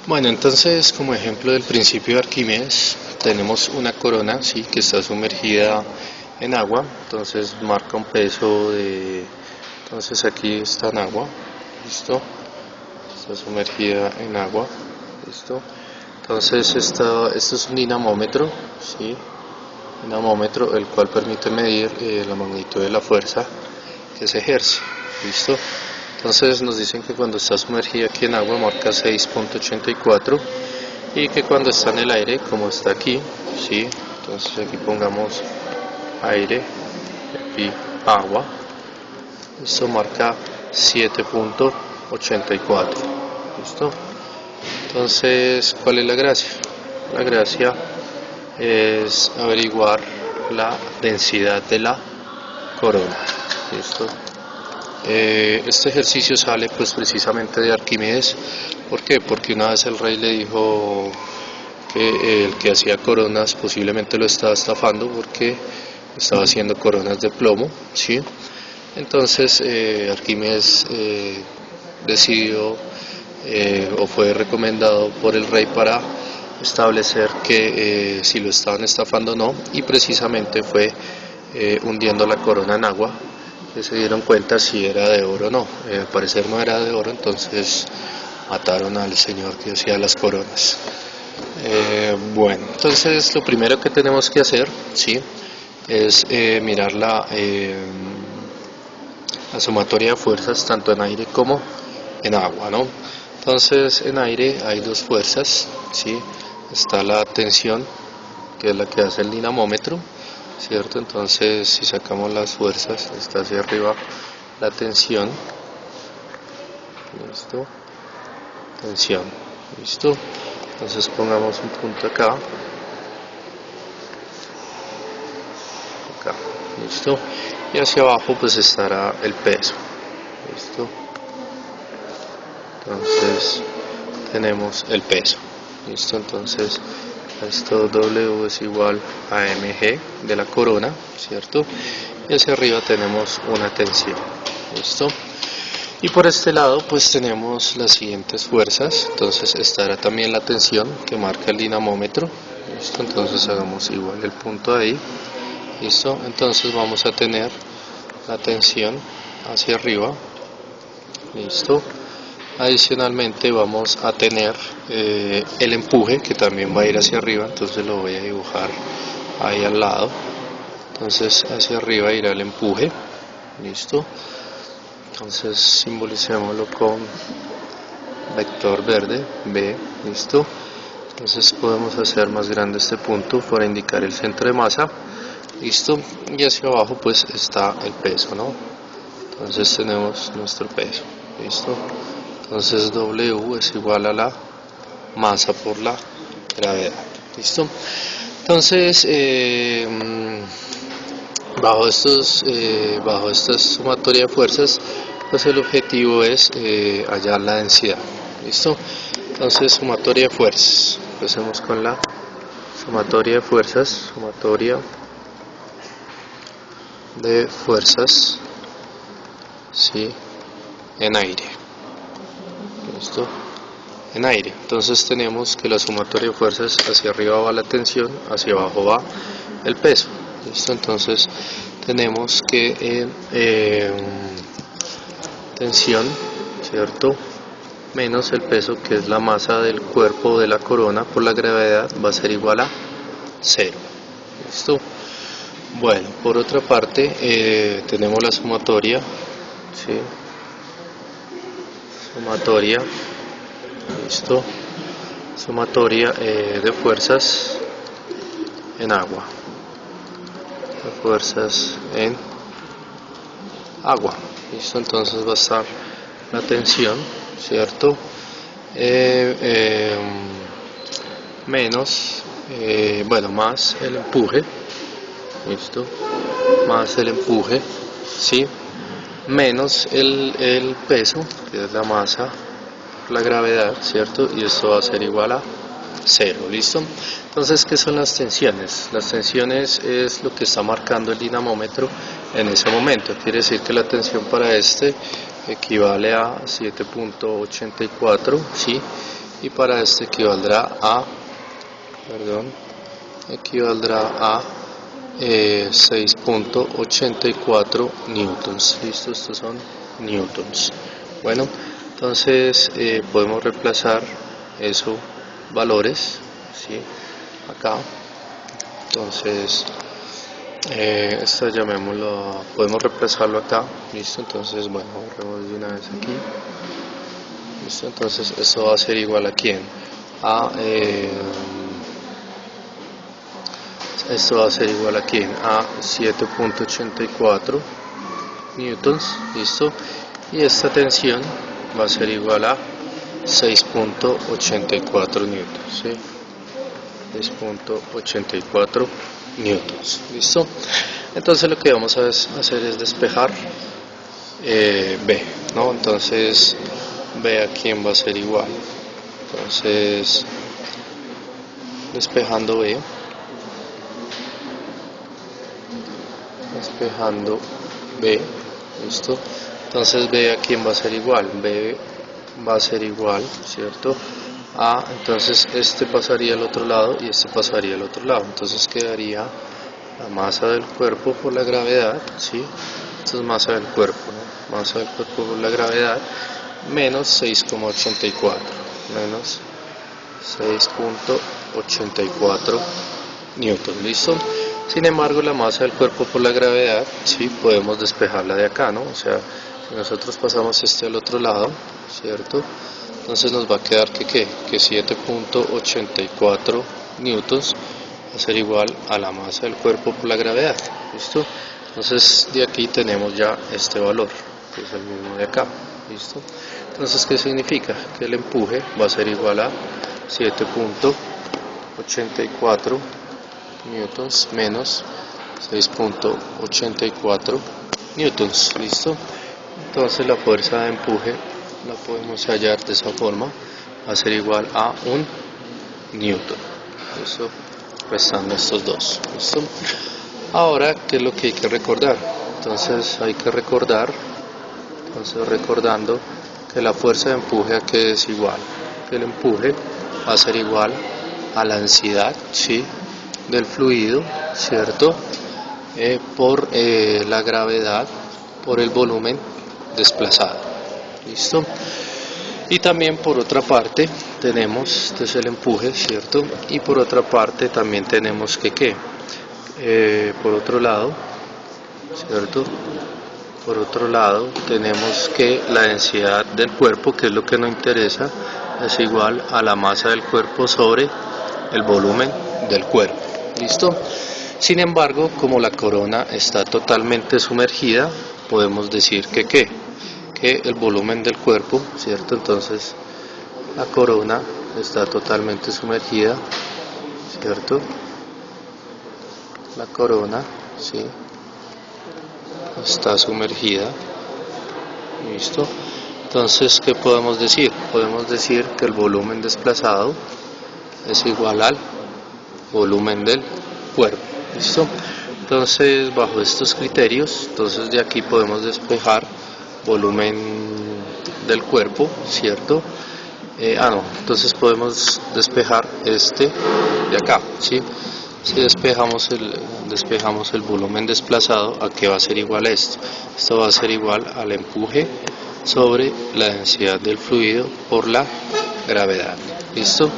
Bueno, entonces como ejemplo del principio de Arquímedes tenemos una corona, sí, que está sumergida en agua, entonces marca un peso de, entonces aquí está en agua, listo, está sumergida en agua, listo. Entonces esto es un dinamómetro, sí, dinamómetro el cual permite medir la magnitud de la fuerza que se ejerce, listo. Entonces nos dicen que cuando está sumergida aquí en agua marca 6.84 y que cuando está en el aire, como está aquí, ¿sí? Entonces aquí pongamos aire, aquí agua, esto marca 7.84, ¿listo? Entonces, ¿cuál es la gracia? La gracia es averiguar la densidad de la corona, ¿listo? Este ejercicio sale pues precisamente de Arquímedes. ¿Por qué? Porque una vez el rey le dijo que el que hacía coronas posiblemente lo estaba estafando porque estaba haciendo coronas de plomo, ¿sí? Entonces Arquímedes decidió o fue recomendado por el rey para establecer que si lo estaban estafando o no, y precisamente fue hundiendo la corona en agua que se dieron cuenta si era de oro o no. Al parecer no era de oro, entonces mataron al señor que hacía las coronas. Bueno, entonces lo primero que tenemos que hacer, ¿sí?, es mirar la sumatoria de fuerzas tanto en aire como en agua, ¿no? Entonces en aire hay dos fuerzas, ¿sí? Está la tensión, que es la que hace el dinamómetro, ¿cierto? Entonces si sacamos las fuerzas, está hacia arriba la tensión, listo, tensión, listo. Entonces pongamos un punto acá, listo, y hacia abajo pues estará el peso, listo. Entonces tenemos el peso, listo. Entonces esto W es igual a mg de la corona, ¿cierto? Y hacia arriba tenemos una tensión, listo. Y por este lado pues tenemos las siguientes fuerzas. Entonces estará también la tensión que marca el dinamómetro, listo. Entonces hagamos igual el punto ahí, listo. Entonces vamos a tener la tensión hacia arriba, listo. Adicionalmente vamos a tener el empuje, que también va a ir hacia arriba, entonces lo voy a dibujar ahí al lado. Entonces hacia arriba irá el empuje, listo. Entonces simbolicémoslo con vector verde, B, listo. Entonces podemos hacer más grande este punto para indicar el centro de masa, listo. Y hacia abajo pues está el peso, ¿no? Entonces tenemos nuestro peso, listo. Entonces W es igual a la masa por la gravedad, listo. Entonces bajo esta sumatoria de fuerzas pues el objetivo es hallar la densidad, listo. Entonces sumatoria de fuerzas, empecemos con la sumatoria de fuerzas, sí, en aire, listo, en aire. Entonces tenemos que la sumatoria de fuerzas, hacia arriba va la tensión, hacia abajo va el peso, listo. Entonces tenemos que tensión, ¿cierto?, menos el peso, que es la masa del cuerpo de la corona por la gravedad, va a ser igual a 0, listo. Bueno, por otra parte tenemos la sumatoria, ¿sí?, sumatoria, listo, sumatoria de fuerzas en agua, de fuerzas en agua, listo. Entonces va a estar la tensión, ¿cierto?, menos, bueno, más el empuje, listo, más el empuje, ¿sí?, menos el peso, que es la masa, la gravedad, ¿cierto? Y esto va a ser igual a 0, ¿listo? Entonces, ¿qué son las tensiones? Las tensiones es lo que está marcando el dinamómetro en ese momento. Quiere decir que la tensión para este equivale a 7.84, ¿sí? y para este equivaldrá a 6.84 newtons. Listo, estos son newtons. Bueno, entonces podemos reemplazar esos valores, ¿sí? Acá. Entonces esta llamémoslo, podemos reemplazarlo acá. Listo, entonces bueno, borremos de una vez aquí. Listo, entonces esto va a ser igual a ¿quién? Esto va a ser igual a ¿quién? A 7.84 newtons. Listo, y esta tensión va a ser igual a 6.84 newtons, ¿sí? 6.84 newtons. Listo, entonces lo que vamos a hacer es despejar B, ¿no? Entonces B a quién va a ser igual. Entonces despejando B, listo. Entonces B a quién va a ser igual. B va a ser igual, ¿cierto? A, entonces este pasaría al otro lado y este pasaría al otro lado. Entonces quedaría la masa del cuerpo por la gravedad, ¿sí? Esto es masa del cuerpo, ¿no? Masa del cuerpo por la gravedad menos 6,84, menos 6.84 newton. ¿Listo? Sin embargo, la masa del cuerpo por la gravedad, sí, podemos despejarla de acá, ¿no? O sea, si nosotros pasamos este al otro lado, ¿cierto? Entonces nos va a quedar que 7.84 newtons va a ser igual a la masa del cuerpo por la gravedad. ¿Listo? Entonces de aquí tenemos ya este valor, que es el mismo de acá. ¿Listo? Entonces, ¿qué significa? Que el empuje va a ser igual a 7.84 newtons menos 6.84 newtons. ¿Listo? Entonces la fuerza de empuje la podemos hallar de esa forma, va a ser igual a 1 newton. ¿Listo? Restando estos dos. ¿Listo? Ahora, ¿qué es lo que hay que recordar? Entonces hay que recordar, recordando que la fuerza de empuje a qué es igual, que el empuje va a ser igual a la densidad, ¿sí?, del fluido, ¿cierto?, por la gravedad, por el volumen desplazado. ¿Listo? Y también por otra parte tenemos, este es el empuje, ¿cierto? Y por otra parte también tenemos que por otro lado, ¿cierto? Por otro lado tenemos que la densidad del cuerpo, que es lo que nos interesa, es igual a la masa del cuerpo sobre el volumen del cuerpo. ¿Listo? Sin embargo, como la corona está totalmente sumergida, podemos decir que el volumen del cuerpo, ¿cierto? Entonces la corona está totalmente sumergida, ¿cierto? La corona, ¿sí?, está sumergida. ¿Listo? Entonces, ¿qué podemos decir? Podemos decir que el volumen desplazado es igual al volumen del cuerpo. ¿Listo? Entonces, bajo estos criterios, entonces de aquí podemos despejar volumen del cuerpo, ¿cierto? Entonces podemos despejar este de acá, ¿sí? Si despejamos el volumen desplazado, ¿a qué va a ser igual a esto? Esto va a ser igual al empuje sobre la densidad del fluido por la gravedad. ¿Listo?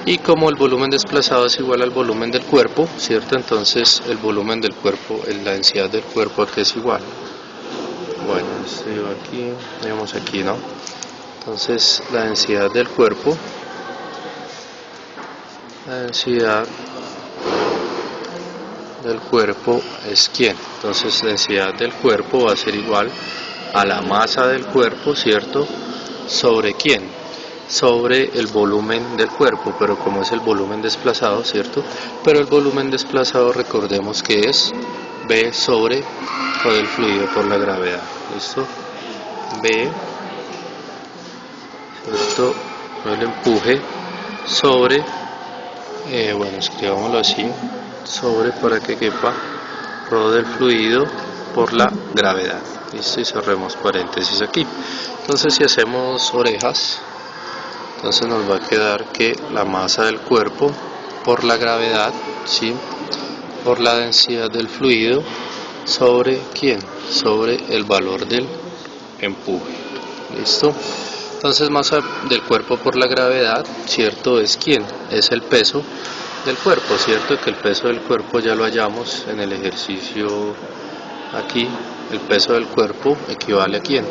Y como el volumen desplazado es igual al volumen del cuerpo, ¿cierto? Entonces el volumen del cuerpo, la densidad del cuerpo, ¿a qué es igual? Bueno, esto iba aquí, vemos aquí, ¿no? Entonces la densidad del cuerpo, es ¿quién? Entonces la densidad del cuerpo va a ser igual a la masa del cuerpo, ¿cierto? ¿Sobre quién? Sobre el volumen del cuerpo, pero como es el volumen desplazado, ¿cierto? Pero el volumen desplazado, recordemos que es B sobre todo el fluido por la gravedad. ¿Listo? B, ¿cierto?, el empuje sobre, bueno, escribámoslo así, sobre, para que quepa, todo del fluido por la gravedad. ¿Listo? Y cerremos paréntesis aquí. Entonces, si hacemos orejas, Entonces nos va a quedar que la masa del cuerpo por la gravedad, ¿sí?, por la densidad del fluido, sobre ¿quién? Sobre el valor del empuje. ¿Listo? Entonces masa del cuerpo por la gravedad, ¿cierto? ¿Es quién? Es el peso del cuerpo, ¿cierto? Que el peso del cuerpo ya lo hallamos en el ejercicio aquí. El peso del cuerpo equivale a ¿quién?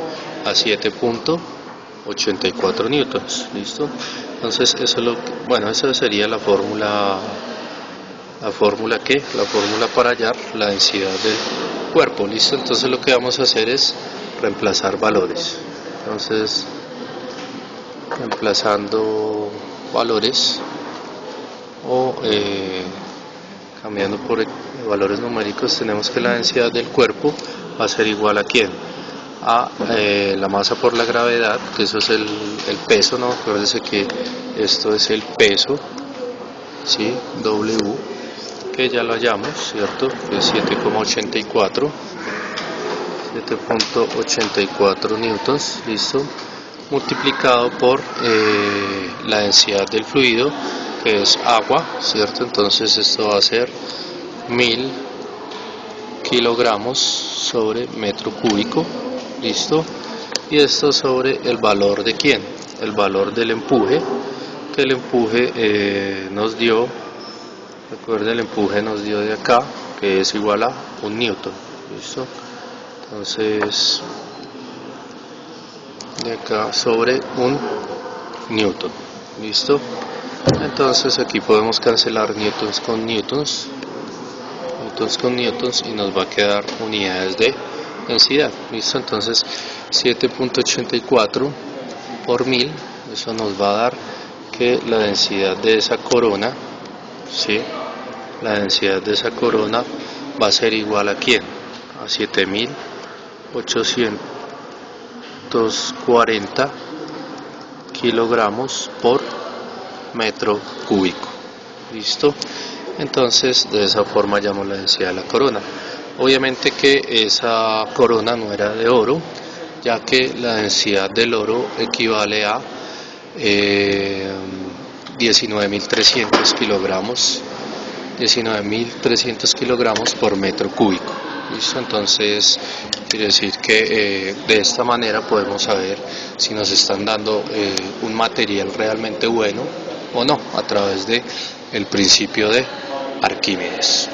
A 7.84 newtons. ¿Listo? Entonces eso es lo que, bueno, esa sería la fórmula. La fórmula para hallar la densidad del cuerpo. ¿Listo? Entonces lo que vamos a hacer es reemplazar valores. Entonces, reemplazando valores o cambiando por valores numéricos, tenemos que la densidad del cuerpo va a ser igual a ¿quién? A la masa por la gravedad, que eso es el peso, ¿no? Acuérdense que esto es el peso, ¿sí? W, que ya lo hallamos, ¿cierto? Que es 7.84 newtons, ¿listo? Multiplicado por la densidad del fluido, que es agua, ¿cierto? Entonces esto va a ser 1000 kilogramos sobre metro cúbico, ¿listo? Y esto sobre el valor de ¿quién? El valor del empuje, que el empuje nos dio, recuerden, el empuje nos dio de acá, que es igual a 1 newton, ¿listo? Entonces, de acá sobre 1 newton, ¿listo? Entonces aquí podemos cancelar newtons con newtons, y nos va a quedar unidades de densidad, ¿listo? Entonces 7.84 por 1000, eso nos va a dar que la densidad de esa corona, ¿sí?, la densidad de esa corona va a ser igual a ¿quién? A 7840 kilogramos por metro cúbico. ¿Listo? Entonces de esa forma hallamos la densidad de la corona. Obviamente que esa corona no era de oro, ya que la densidad del oro equivale a 19.300 kilogramos 19.300 kilogramos por metro cúbico. ¿Listo? Entonces quiere decir que de esta manera podemos saber si nos están dando un material realmente bueno o no, a través de el principio de Arquímedes.